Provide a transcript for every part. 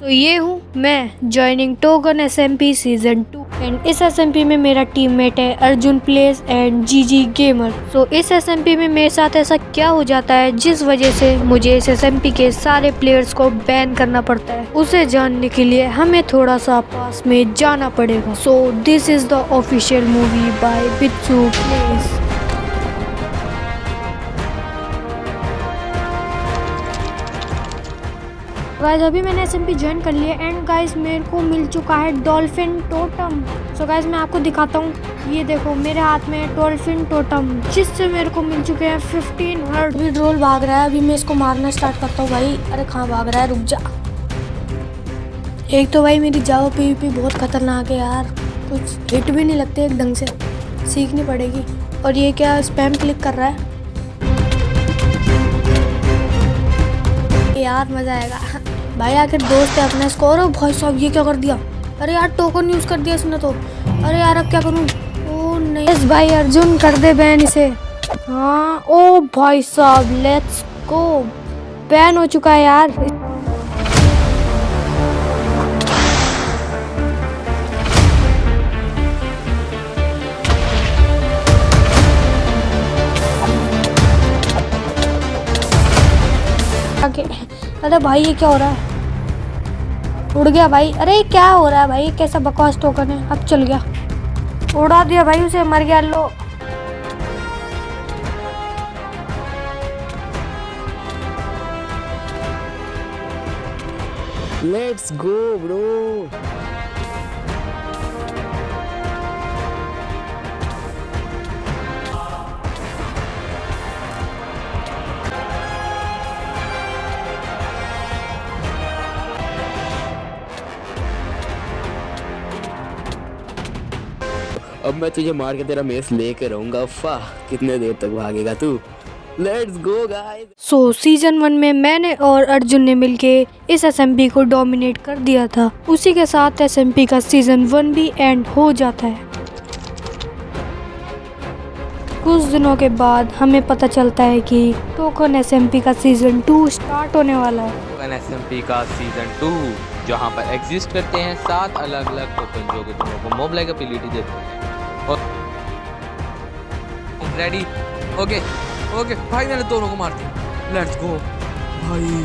तो ये हूँ मैं joining token SMP season 2 and इस SMP में मेरा टीममेट है Arjun place and GG gamer. तो इस SMP में मेरे साथ ऐसा क्या हो जाता है जिस वजह से मुझे इस SMP के सारे प्लेयर्स को बैन करना पड़ता है, उसे जानने के लिए हमें थोड़ा सा पास में जाना पड़ेगा। So this is the official movie by बिट्सू प्लेस। गाइस अभी मैंने SMP ज्वाइन कर लिया एंड गाइस मेरे को मिल चुका है डॉल्फिन टोटम। सो गाइस मैं आपको दिखाता हूँ, ये देखो मेरे हाथ में डॉल्फिन टोटम, जिससे मेरे को मिल चुके हैं 15 हर्ट। अभी ड्रोल भाग रहा है, अभी मैं इसको मारना स्टार्ट करता हूँ। भाई अरे कहाँ भाग रहा है, रुक जा। एक तो भाई मेरी जावा PvP बहुत खतरनाक है यार, कुछ हिट भी नहीं लगते एक ढंग से, सीखनी पड़ेगी। और ये क्या स्पैम क्लिक कर रहा है यार, मजा आएगा भाई। आखिर दोस्त है अपना। स्कोर। भाई साहब ये क्या कर दिया, अरे यार टोकन यूज कर दिया इसने तो। अरे यार अब क्या करूं। ओ नहीं यस भाई अर्जुन कर दे बैन इसे। हाँ ओ भाई साहब लेट्स गो, बैन हो चुका है यार। अरे भाई ये क्या हो रहा है, उड़ गया भाई। अरे क्या हो रहा है भाई, कैसा बकवास टोकन है। अब चल गया, उड़ा दिया भाई उसे, मर गया। लो लेट्स गो ब्रो। अब मैं तुझे मार के तेरा मेस लेके रहूंगा। वाह कितने देर तक भागेगा तू। Let's go guys. So season 1 में मैंने और अर्जुन ने मिलके इस SMP को डोमिनेट कर दिया था। उसी के साथ SMP का सीजन 1 भी एंड हो जाता है। कुछ दिनों के बाद हमें पता चलता है कि टोकन SMP का सीजन 2 स्टार्ट होने वाला है। टोकन SMP का सीजन 2 जहां पर एग्जिस्ट करते हैं 7 अलग अलग टोकन जो कि तुम लोगों को मॉब लाइक एबिलिटी देते हैं। और रेडी ओके ओके भाई मैंने दोनों को मार दिया। लेट्स गो भाई।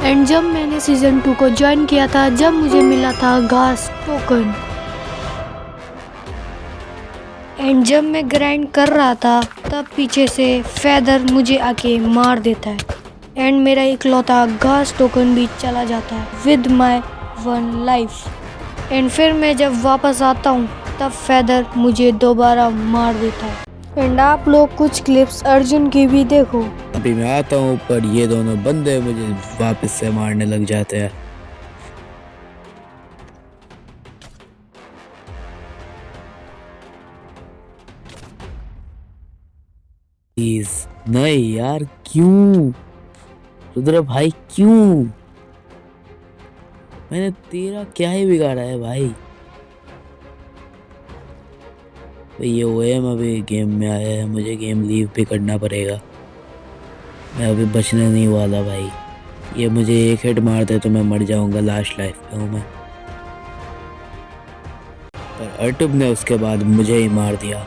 एंड जब मैंने सीजन 2 को ज्वाइन किया था, जब मुझे मिला था घास टोकन, एंड जब मैं ग्राइंड कर रहा था तब पीछे से फेदर मुझे आके मार देता है एंड मेरा इकलौता घास टोकन भी चला जाता है विद माय 1 लाइफ। एंड फिर मैं जब वापस आता हूँ तब फेदर मुझे दोबारा मार देता है। एंड आप लोग कुछ क्लिप्स अर्जुन की भी देखो। अभी मैं आता हूँ पर ये दोनों बंदे मुझे वापस से मारने लग जाते हैं। प्लीज नहीं यार, क्यों रुद्र भाई क्यों, मैंने तेरा क्या ही बिगाड़ा है भाई। ये OM अभी गेम में आया है, मुझे गेम लीव भी करना पड़ेगा। मैं अभी बचने नहीं वाला भाई, ये मुझे एक हिट मारते तो मैं मर जाऊंगा, लास्ट लाइफ पे हूँ मैं। पर अर्टुब ने उसके बाद मुझे ही मार दिया।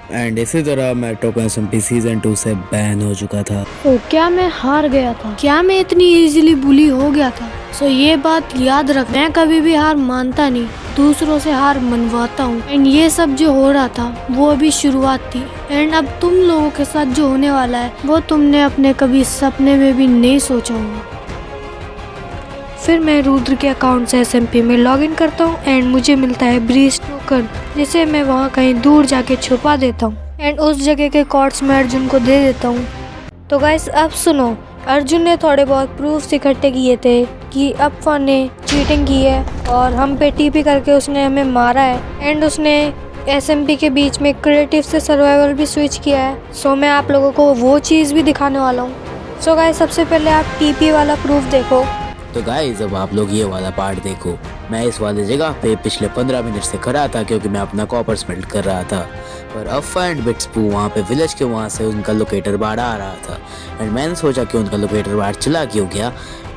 एंड इसी तरह मैं टोकन SMP सीजन 2 से बैन हो चुका था। तो क्या मैं हार गया था, क्या मैं इतनी इजीली बुली हो गया था। सो ये बात याद रख, मैं कभी भी हार मानता नहीं, दूसरों से हार मनवाता हूँ। एंड ये सब जो हो रहा था वो अभी शुरुआत थी एंड अब तुम लोगों के साथ जो होने वाला है वो तुमने अपने कभी सपने में भी नहीं सोचा होगा। फिर मैं रुद्र के अकाउंट से SMP में लॉगिन करता हूँ एंड मुझे मिलता है ब्रीज टोकन, जिसे मैं वहाँ कहीं दूर जाके छुपा देता हूँ एंड उस जगह के कॉर्ड्स मैं अर्जुन को दे देता हूँ। तो गाइस अब सुनो, अर्जुन ने थोड़े बहुत प्रूफ्स इकट्ठे किए थे कि अफ़वाह ने चीटिंग की है और हम पे टीपी करके उसने हमें मारा है एंड उसने एसएमपी के बीच में क्रिएटिव से सर्वाइवल भी स्विच किया है। सो मैं आप लोगों को वो चीज़ भी दिखाने वाला हूँ। सो गाइस सबसे पहले आप टीपी वाला प्रूफ देखो। तो गाइस अब आप लोग ये वाला पार्ट देखो। मैं इस वाले जगह पे पिछले 15 मिनट से खड़ा था क्योंकि मैं अपना कॉपर स्मेल्ट कर रहा था, पर अफ़्फा एंड बिट्सपू वहाँ पे विलेज के वहाँ से उनका लोकेटर बाहर आ रहा था एंड मैंने सोचा कि उनका लोकेटर बाहर चला क्यों गया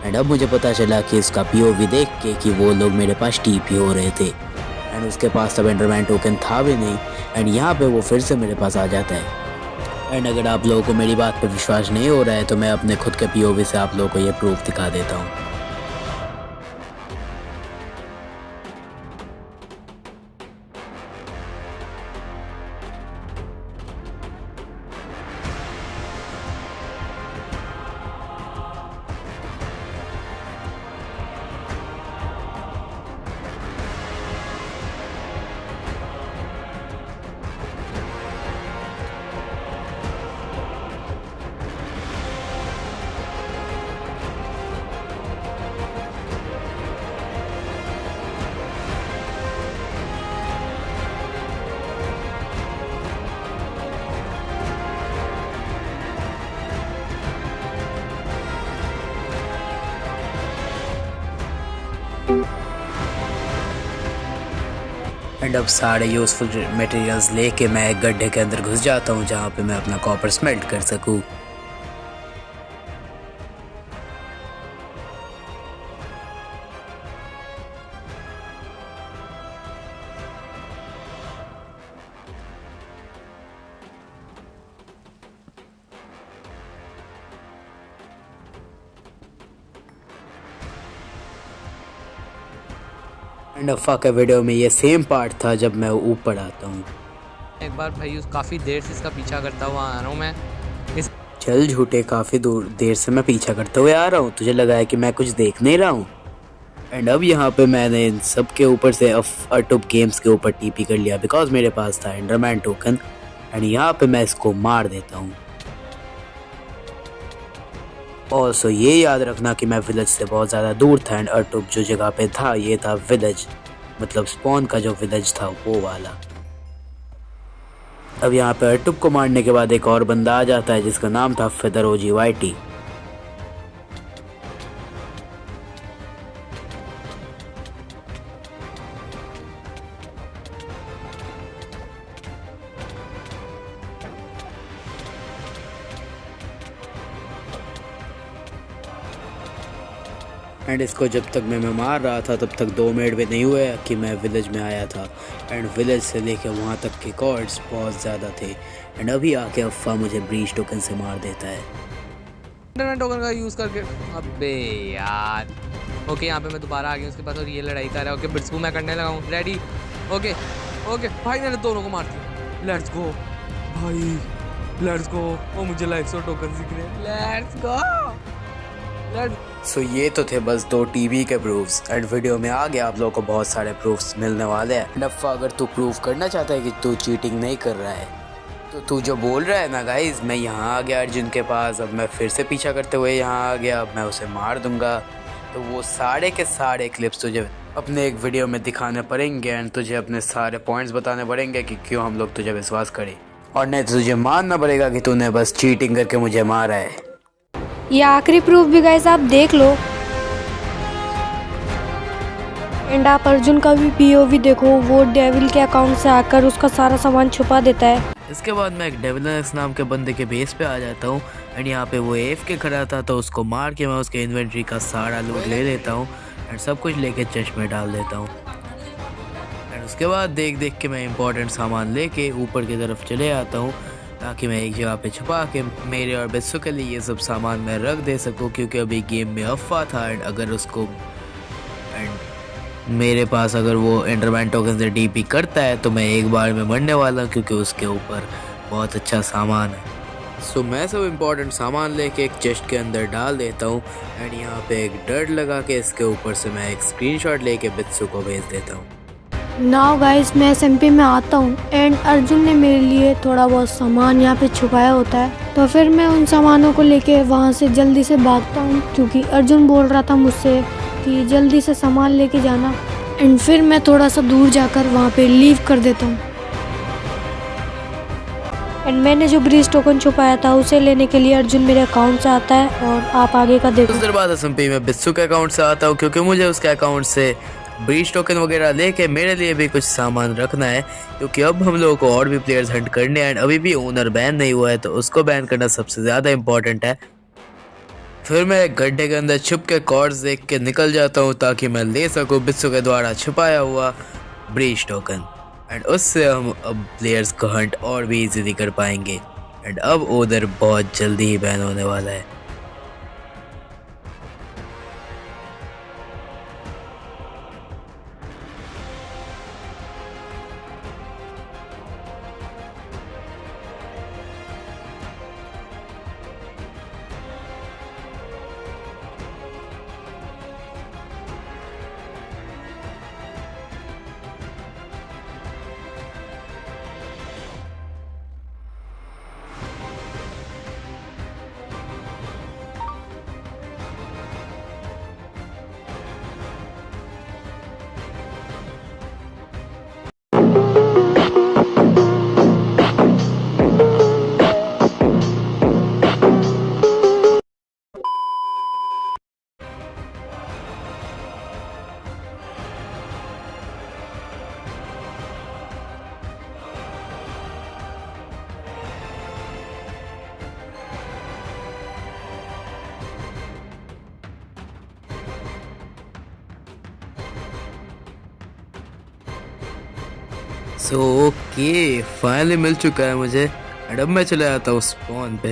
एंड अब मुझे पता चला कि इसका पीओवी देख के कि वो लोग मेरे पास टीपी हो रहे थे एंड उसके पास तब एंडरमैन टोकन था भी नहीं एंड यहाँ पे वो फिर से मेरे पास आ जाता है। एंड अगर आप लोगों को मेरी बात पर विश्वास नहीं हो रहा है तो मैं अपने खुद के पीओवी से आप लोगों को ये प्रूफ दिखा देता हूँ। एंड अब सारे यूज़फुल मटेरियल्स लेके मैं एक गड्ढे के अंदर घुस जाता हूँ जहाँ पे मैं अपना कॉपर स्मेल्ट कर सकूँ। एंड अफ़्फा के वीडियो में ये सेम पार्ट था जब मैं ऊपर आता हूँ। एक बार भाई उस काफ़ी देर से इसका पीछा करता हुआ आ रहा हूँ मैं। चल झूठे, काफ़ी देर से मैं पीछा करते हुए आ रहा हूँ, तुझे लगा है कि मैं कुछ देख नहीं रहा हूँ। एंड अब यहाँ पे मैंने इन सब के ऊपर से अटूप गेम्स के ऊपर टीपी कर लिया बिकॉज मेरे पास था एंडरमैन टोकन एंड यहाँ पे मैं इसको मार देता हूँ। ऑल्सो ये याद रखना कि मैं विलेज से बहुत ज़्यादा दूर था एंड अटूप जो जगह पे था ये था विलेज, मतलब स्पॉन का जो विलेज था वो वाला। अब यहाँ पे अटूप को मारने के बाद एक और बंदा आ जाता है जिसका नाम था फेदरोजी वाइटी। एंड इसको जब तक मैं मार रहा था तब तक 2 मिनट भी नहीं हुए कि मैं विलेज में आया था एंड विलेज से लेके वहाँ तक के कॉर्ड्स बहुत ज़्यादा थे एंड अभी आके अफ़्फा मुझे ब्रीच टोकन से मार देता है। इंटरनेट टोकन का यूज़ करके अबे यार। ओके यहाँ पे मैं दोबारा आ गया उसके पास और ये लड़ाई कर रहा है। ओके बिट्सपू मैं करने लगा हूँ, रेडी। ओके ओके भाई मैंने दोनों को मार दिया। लेट्स गो भाई, लेट्स गो। वो मुझे लाइफ सो टोकन दिख रहे हैं, लेट्स गो। सो ये तो थे बस 2 टीवी के प्रूफ्स एंड वीडियो में आगे आप लोगों को बहुत सारे प्रूफ्स मिलने वाले हैं। एंड अफ़्फा अगर तू प्रूफ करना चाहता है कि तू चीटिंग नहीं कर रहा है तो तू जो बोल रहा है ना गाइज, मैं यहाँ आ गया अर्जुन के पास, अब मैं फिर से पीछा करते हुए यहाँ आ गया, अब मैं उसे मार दूंगा, तो वो सारे के सारे क्लिप्स तुझे अपने एक वीडियो में दिखाने पड़ेंगे एंड तुझे अपने सारे पॉइंट्स बताने पड़ेंगे कि क्यों हम लोग तुझे विश्वास करें, और नहीं तो तुझे मानना पड़ेगा कि तूने बस चीटिंग करके मुझे मारा है। ये आखिरी प्रूफ भी गाइस आप देख लो एंड आप अर्जुन का भी पीओवी देखो, वो डेविल के अकाउंट से आकर उसका सारा सामान छुपा देता है। इसके बाद मैं एक डेविलनेक्स नाम के बंदे के बेस पे आ जाता हूँ एंड यहाँ पे वो एफ के खड़ा था तो उसको मार के मैं उसके इन्वेंट्री का सारा लूट ले लेता हूँ एंड सब कुछ लेके चेस्ट में डाल देता हूँ। एंड उसके बाद देख के मैं इंपॉर्टेंट सामान लेके ऊपर की तरफ चले आता हूँ ताकि मैं एक जगह पे छुपा के मेरे और बिट्सू के लिए ये सब सामान मैं रख दे सकूँ, क्योंकि अभी गेम में अफ़्फा था एंड अगर उसको मेरे पास अगर वो एंडरमैन टोकन से डीपी करता है तो मैं एक बार में मरने वाला हूँ क्योंकि उसके ऊपर बहुत अच्छा सामान है। सो मैं सब इम्पोर्टेंट सामान लेके एक चेस्ट के अंदर डाल देता हूँ एंड यहाँ पे एक डर्ट लगा के इसके ऊपर से मैं एक स्क्रीनशॉट लेके बिट्सू को भेज देता हूँ। नाउ गाइस मैं एसएमपी में आता हूँ एंड अर्जुन ने मेरे लिए थोड़ा बहुत सामान यहाँ पे छुपाया होता है, तो फिर मैं उन सामानों को लेके वहाँ से जल्दी से भागता हूँ क्योंकि अर्जुन बोल रहा था मुझसे कि जल्दी से सामान लेके जाना। एंड फिर मैं थोड़ा सा दूर जाकर वहाँ पे लीव कर देता हूँ। एंड मैंने जो ब्रीज टोकन छुपाया था उसे लेने के लिए अर्जुन मेरे अकाउंट से आता है और आप आगे का देखो। कुछ देर बाद SMP में बिस्सू के अकाउंट से आता हूँ, क्योंकि मुझे उसके अकाउंट से ब्रीच टोकन वगैरह लेके मेरे लिए भी कुछ सामान रखना है, क्योंकि अब हम लोगों को और भी प्लेयर्स हंट करने हैं। अभी भी ओनर बैन नहीं हुआ है, तो उसको बैन करना सबसे ज़्यादा इम्पोर्टेंट है। फिर मैं एक गड्ढे के अंदर छुप के कॉर्ड्स देख के निकल जाता हूँ, ताकि मैं ले सकूँ बिस्सू के द्वारा छुपाया हुआ ब्रीच टोकन। एंड उससे हम अब प्लेयर्स को हंट और भी इजीली कर पाएंगे। एंड अब ओनर बहुत जल्दी ही बैन होने वाला है। सो ओके, फाइनली मिल चुका है मुझे। एंड अब मैं चले जाता हूँ स्पॉन पे।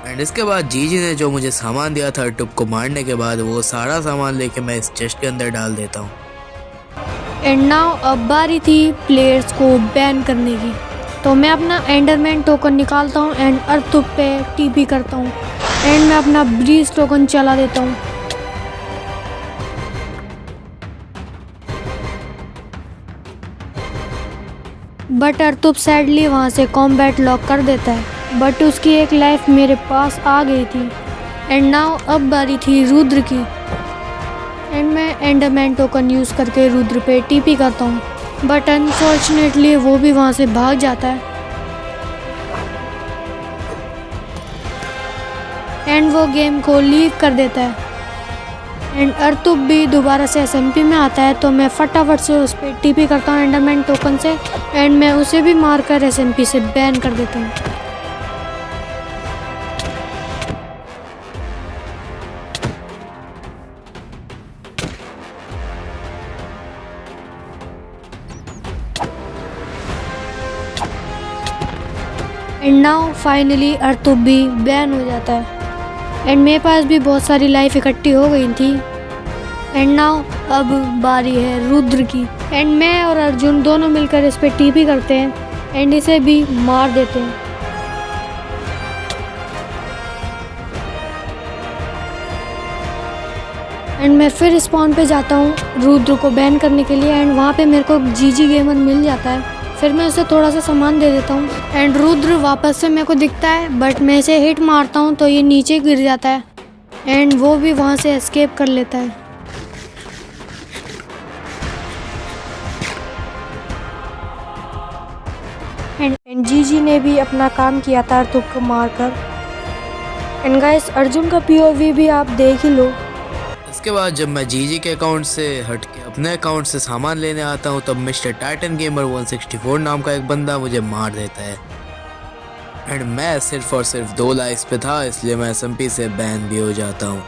एंड इसके बाद जीजी ने जो मुझे सामान दिया था टुप को मारने के बाद, वो सारा सामान लेके मैं इस चेस्ट के अंदर डाल देता हूँ। एंड नाउ अब बारी थी प्लेयर्स को बैन करने की। तो मैं अपना एंडरमैन टोकन निकालता हूँ एंड अर्थ पे टीपी करता हूँ। एंड मैं अपना ब्रीज टोकन चला देता हूँ। बट अर्तुप सैडली वहाँ से कॉम्बैट लॉक कर देता है, बट उसकी एक लाइफ मेरे पास आ गई थी। एंड नाउ अब बारी थी रुद्र की। एंड मैं एंडरमैन टोकन यूज़ करके रुद्र पे टीपी करता हूँ, बट अनफॉर्चुनेटली वो भी वहाँ से भाग जाता है। एंड वो गेम को लीव कर देता है। एंड अर्तुप भी दोबारा से SMP में आता है, तो मैं फटाफट से उस पर टीपी करता हूँ एंडरमैन टोकन से। एंड मैं उसे भी मारकर SMP से बैन कर देता हूँ। एंड नाउ फाइनली अर्तुप भी बैन हो जाता है। एंड मेरे पास भी बहुत सारी लाइफ इकट्ठी हो गई थी। एंड नाउ अब बारी है रुद्र की। एंड मैं और अर्जुन दोनों मिलकर इस पे टीपी करते हैं एंड इसे भी मार देते हैं। एंड मैं फिर स्पॉन पे जाता हूँ रुद्र को बैन करने के लिए। एंड वहाँ पे मेरे को जीजी गेमर मिल जाता है। फिर मैं उसे थोड़ा सा सामान दे देता हूँ। एंड रुद्र वापस से मेरे को दिखता है, बट मैं इसे हिट मारता हूँ तो ये नीचे गिर जाता है। एंड वो भी वहाँ से एस्केप कर लेता है। एंड जीजी ने भी अपना काम किया था अर्तुप को मारकर। एंड गाइस अर्जुन का POV भी आप देख ही लो। इसके बाद जब मैं जीजी के अकाउंट से हट के अपने अकाउंट से सामान लेने आता हूँ, तब मिस्टर टाइटन गेमर 164 नाम का एक बंदा मुझे मार देता है। एंड मैं सिर्फ और सिर्फ 2 लाइफ्स पे था, इसलिए मैं SMP से बैन भी हो जाता हूँ।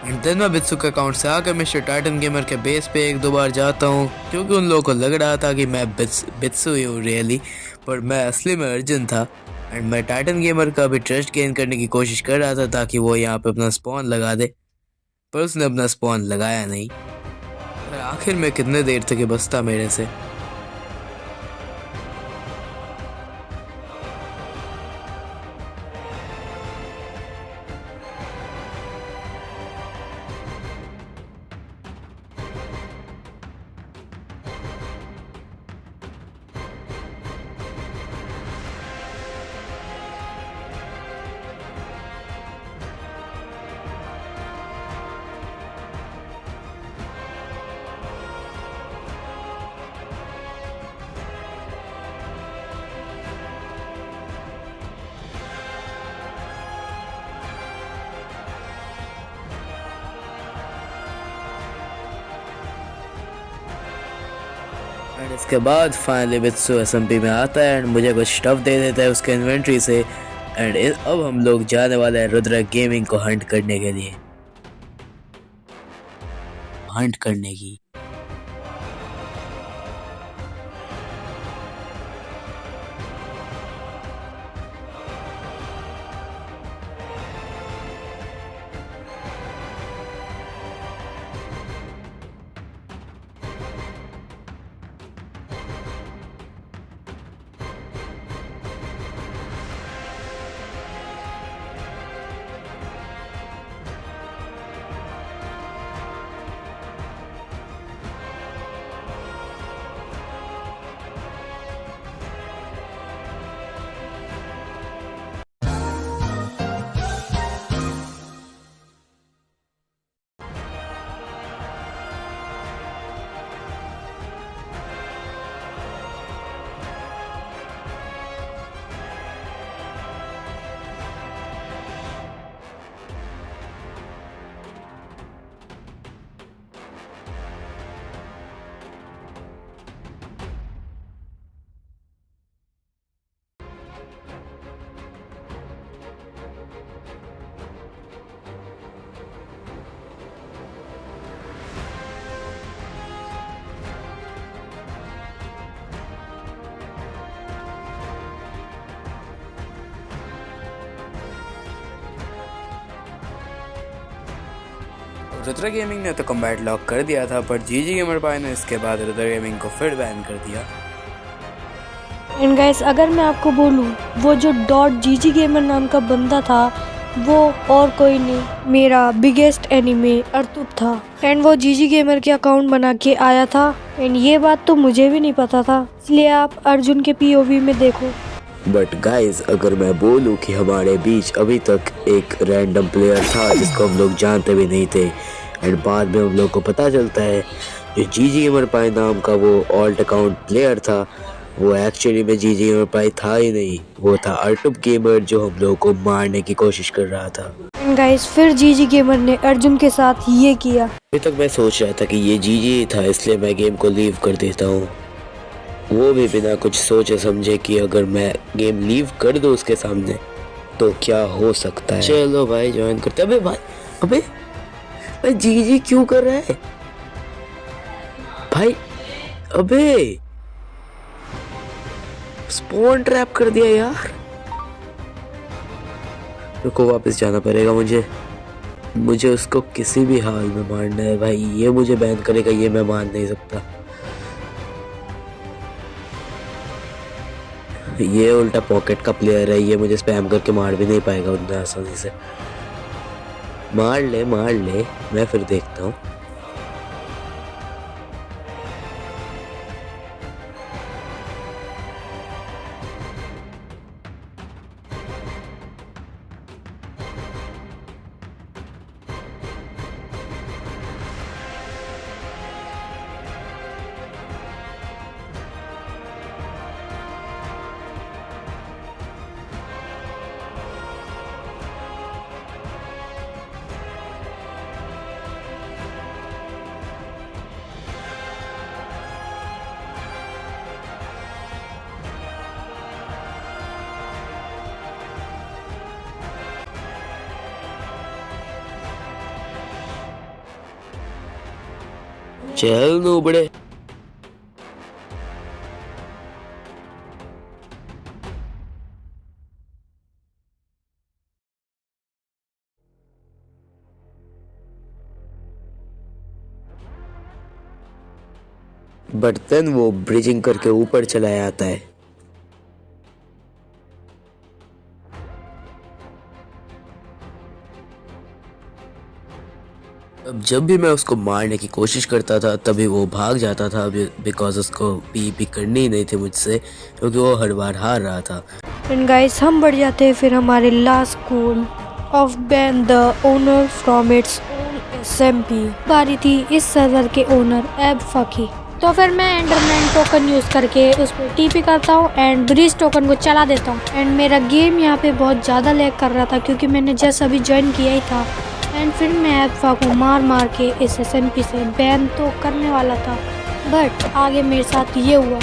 एंड देन मैं बित्सु के अकाउंट से आकर मिस्टर टाइटन गेमर के बेस पे 1-2 बार जाता हूँ, क्योंकि उन लोगों को लग रहा था कि मैं बित्सु ही हूँ रियली, पर मैं असली में अर्जुन था। एंड मैं टाइटन गेमर का भी ट्रस्ट गेन करने की कोशिश कर रहा था, ताकि वो यहाँ पे अपना स्पॉन लगा दे, पर उसने अपना स्पॉन लगाया नहीं। और आखिर में कितने देर तक ये बचता मेरे से। एंड इसके बाद फाइनली बिट्सू SMP में आता है एंड मुझे कुछ स्टफ दे देता है उसके इन्वेंट्री से। एंड अब हम लोग जाने वाले हैं रुद्रा गेमिंग को हंट करने के लिए। हंट करने की रुद्रा गेमिंग ने तो कम्बैट लॉक कर दिया था, पर जीजी गेमर भाई ने इसके बाद रुद्रा गेमिंग को फिर बैन कर दिया। एंड गाइस, अगर मैं आपको बोलूँ, वो जो .gg गेमर नाम का बंदा था वो और कोई नहीं, मेरा बिगेस्ट एनिमी अर्तुप था। एंड वो जीजी गेमर के अकाउंट बना के आया था। एंड ये बात तो मुझे भी नहीं पता था, इसलिए आप अर्जुन के POV में देखो। बट गाइज, अगर मैं बोलूँ कि हमारे बीच अभी तक एक रैंडम प्लेयर था जिसको हम लोग जानते भी नहीं थे, एंड बाद में हम लोग को पता चलता है जो जीजी गेमर पाई नाम का वो ऑल्ट अकाउंट प्लेयर था, वो एक्चुअली में जीजी गेमर पाई था ही नहीं, वो था अर्टुप गेमर जो हम लोग को मारने की कोशिश कर रहा था। गाइस, फिर जीजी गेमर ने अर्जुन के साथ ये किया। अभी तक मैं सोच रहा था कि ये जीजी था, इसलिए मैं गेम को लीव कर देता हूँ, वो भी बिना कुछ सोचे समझे कि अगर मैं गेम लीव कर दूँ उसके सामने तो क्या हो सकता है। चलो भाई ज्वाइन करते। अबे भाई, अबे भाई जीजी क्यों कर रहा है भाई? अबे स्पॉन ट्रैप कर दिया यार। रुको, वापस जाना पड़ेगा मुझे उसको किसी भी हाल में मारना है भाई। ये मुझे बैन करेगा, ये मैं मान नहीं सकता। ये उल्टा पॉकेट का प्लेयर है, ये मुझे स्पैम करके मार भी नहीं पाएगा उतना आसानी से। मार ले, मैं फिर देखता हूँ। चल नूबड़े। बट देन वो ब्रिजिंग करके ऊपर चला आता है। अब जब भी मैं उसको मारने की कोशिश करता था तभी वो भाग जाता था, बिकॉज उसको पीपी करनी ही नहीं थी मुझसे, क्योंकि वो हर बार हार रहा था। एंड गाइस, हम बढ़ जाते हैं फिर हमारे last goal of ban the owner from its own SMP। बारी थी इस सर्वर के ओनर एब फकी। तो फिर मैं एंडरमैन टोकन यूज करके उस पर TP करता हूँ एंड ब्रीज टोकन को चला देता हूँ। एंड मेरा गेम यहाँ पे बहुत ज़्यादा लैग कर रहा था क्योंकि मैंने जस्ट अभी ज्वाइन किया ही था। एंड फिर मैं एब्फा को मार के इस SMP से बैन तो करने वाला था, बट आगे मेरे साथ ये हुआ,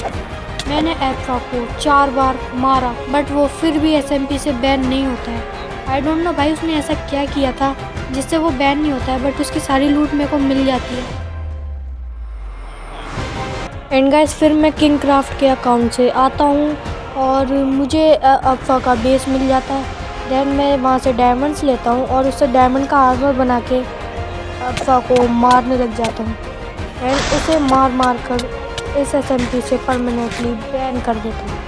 मैंने एल्फा को 4 बार मारा बट वो फिर भी SMP से बैन नहीं होता है। आई डोंट नो भाई उसने ऐसा क्या किया था जिससे वो बैन नहीं होता है, बट उसकी सारी लूट मेरे को मिल जाती है। एंड गाइस फिर मैं किंग क्राफ्ट के अकाउंट से आता हूँ और मुझे एल्फा का बेस मिल जाता है। देन मैं वहाँ से डायमंड्स लेता हूँ और उससे डायमंड का आर्मर बना के एल्फा को मारने लग जाता हूँ एंड उसे मार कर इस SMP से परमानेंटली बैन कर देता हूँ।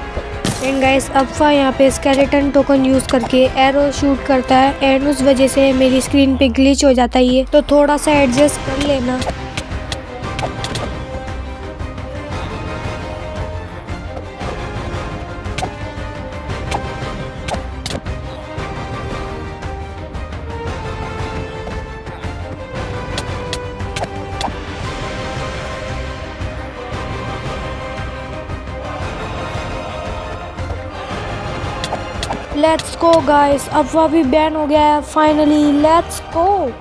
एंड गाइस एल्फा यहाँ पे स्केलेटन टोकन यूज़ करके एरो शूट करता है एंड उस वजह से मेरी स्क्रीन पे ग्लिच हो जाता है ये, तो थोड़ा सा एडजस्ट कर लेना। लेट्स गो गाइस, एल्फा भी बैन हो गया है finally, let's go.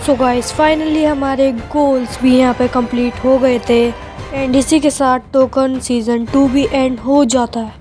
So guys finally हमारे गोल्स भी यहाँ पे कंप्लीट हो गए थे एंड इसी के साथ टोकन सीजन 2 भी एंड हो जाता है।